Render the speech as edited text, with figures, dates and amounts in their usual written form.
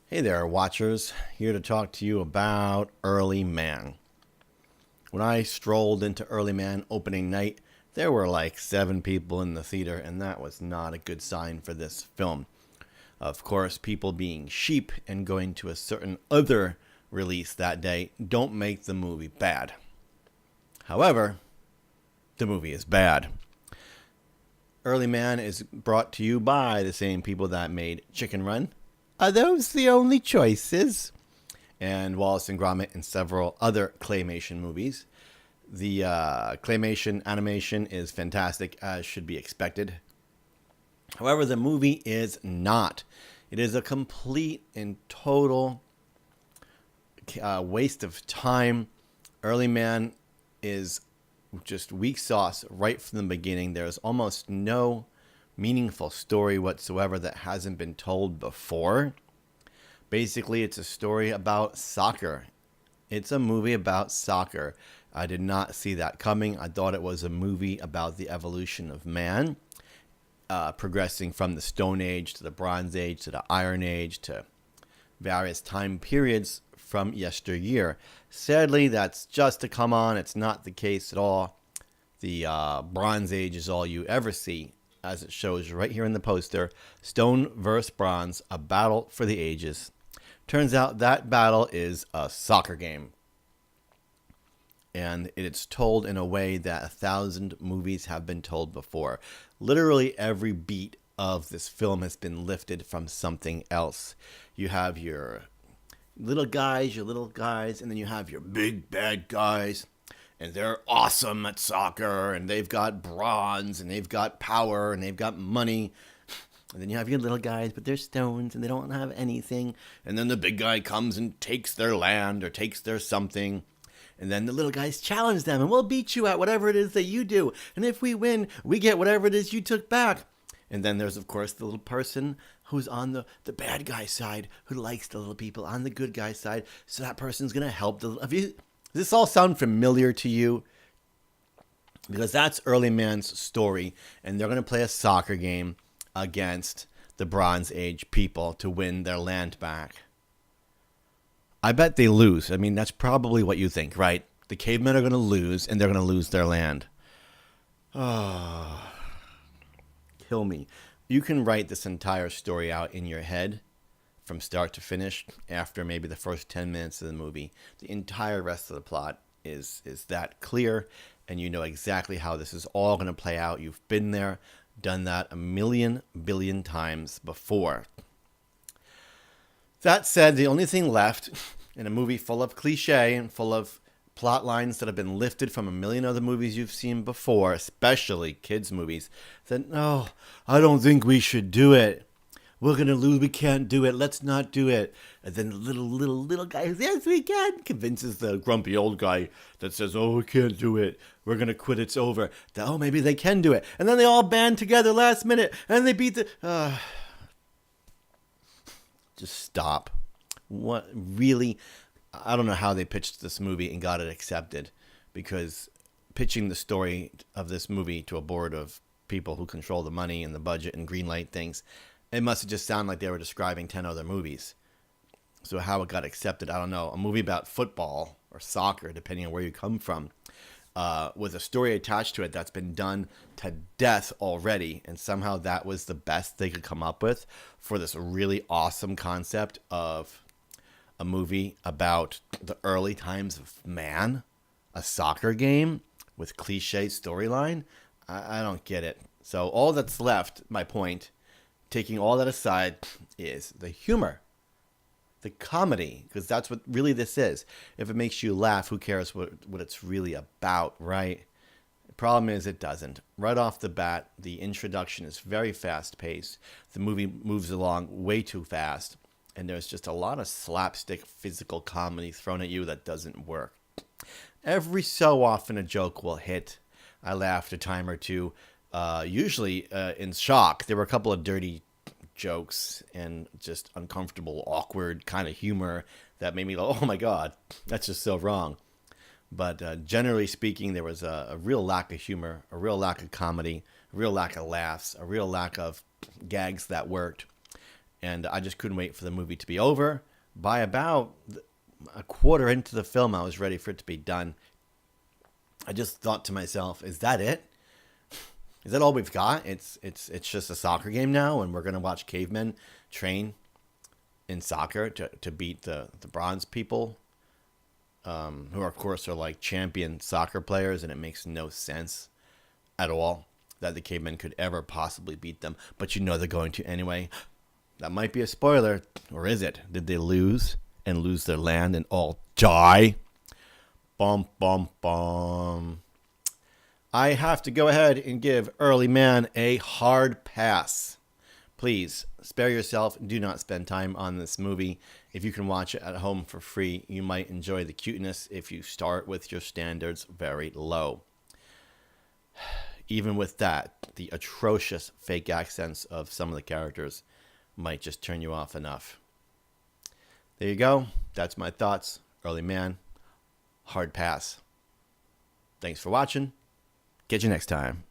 Hey there, watchers. Here to talk to you about Early Man. When I strolled into Early Man opening night, there were like 7 people in the theater, and that was not a good sign for this film. Of course, people being sheep and going to a certain other release that day don't make the movie bad. However, the movie is bad. Early Man is brought to you by the same people that made Chicken Run. Are those the only choices? And Wallace and Gromit and several other Claymation movies. The Claymation animation is fantastic, as should be expected. However, the movie is not. It is a complete and total waste of time. Early Man is just weak sauce right from the beginning. There's almost no meaningful story whatsoever that hasn't been told before. Basically, it's a story about soccer. It's a movie about soccer. I did not see that coming. I thought it was a movie about the evolution of man, progressing from the Stone Age to the Bronze Age to the Iron Age to various time periods from yesteryear. Sadly, that's just a come on. It's not the case at all. The Bronze Age is all you ever see, as it shows right here in the poster. Stone versus Bronze, a battle for the ages. Turns out that battle is a soccer game. And it's told in a way that 1,000 movies have been told before. Literally every beat of this film has been lifted from something else. You have your little guys, and then you have your big bad guys. And they're awesome at soccer, and they've got bronze, and they've got power, and they've got money. And then you have your little guys, but they're stones, and they don't have anything. And then the big guy comes and takes their land or takes their something. And then the little guys challenge them, and we'll beat you at whatever it is that you do. And if we win, we get whatever it is you took back. And then there's, of course, the little person who's on the bad guy side, who likes the little people on the good guy side. So that person's going to help the... Does this all sound familiar to you? Because that's Early Man's story, and they're going to play a soccer game against the Bronze Age people to win their land back. I bet they lose. I mean, that's probably what you think, right? The cavemen are going to lose, and they're going to lose their land. Oh, kill me. You can write this entire story out in your head from start to finish after maybe the first 10 minutes of the movie. The entire rest of the plot is that clear, and you know exactly how this is all going to play out. You've been there, done that a million billion times before. That said, the only thing left in a movie full of cliche and full of plot lines that have been lifted from a million other movies you've seen before, especially kids' movies, that, no, I don't think we should do it. We're going to lose. We can't do it. Let's not do it. And then the little guy, yes, we can, convinces the grumpy old guy that says, oh, we can't do it. We're going to quit. It's over. That, oh, maybe they can do it. And then they all band together last minute and they beat the... Just stop. What, really? I don't know how they pitched this movie and got it accepted, because pitching the story of this movie to a board of people who control the money and the budget and greenlight things, it must have just sounded like they were describing 10 other movies. So how it got accepted, I don't know. A movie about football or soccer, depending on where you come from, with a story attached to it that's been done to death already, and somehow that was the best they could come up with for this really awesome concept of a movie about the early times of man, a soccer game with cliche storyline. I don't get it. So all that's left, my point, taking all that aside, is the humor, the comedy, because that's what really this is. If it makes you laugh, who cares what it's really about, right? The problem is it doesn't. Right off the bat, the introduction is very fast-paced. The movie moves along way too fast, and there's just a lot of slapstick physical comedy thrown at you that doesn't work. Every so often a joke will hit. I laughed a time or two, usually in shock. There were a couple of dirty jokes and just uncomfortable, awkward kind of humor that made me go, oh my God, that's just so wrong. But generally speaking, there was a real lack of humor, a real lack of comedy, a real lack of laughs, a real lack of gags that worked. And I just couldn't wait for the movie to be over. By about a quarter into the film, I was ready for it to be done. I just thought to myself, is that it? Is that all we've got? It's just a soccer game now, and we're going to watch cavemen train in soccer to beat the bronze people, who, of course, are like champion soccer players, and it makes no sense at all that the cavemen could ever possibly beat them. But you know they're going to anyway. That might be a spoiler, or is it? Did they lose and lose their land and all die? Bum, bum, bum. I have to go ahead and give Early Man a hard pass. Please, spare yourself. Do not spend time on this movie. If you can watch it at home for free, you might enjoy the cuteness if you start with your standards very low. Even with that, the atrocious fake accents of some of the characters might just turn you off enough. There you go. That's my thoughts. Early Man, hard pass. Thanks for watching. Catch you next time.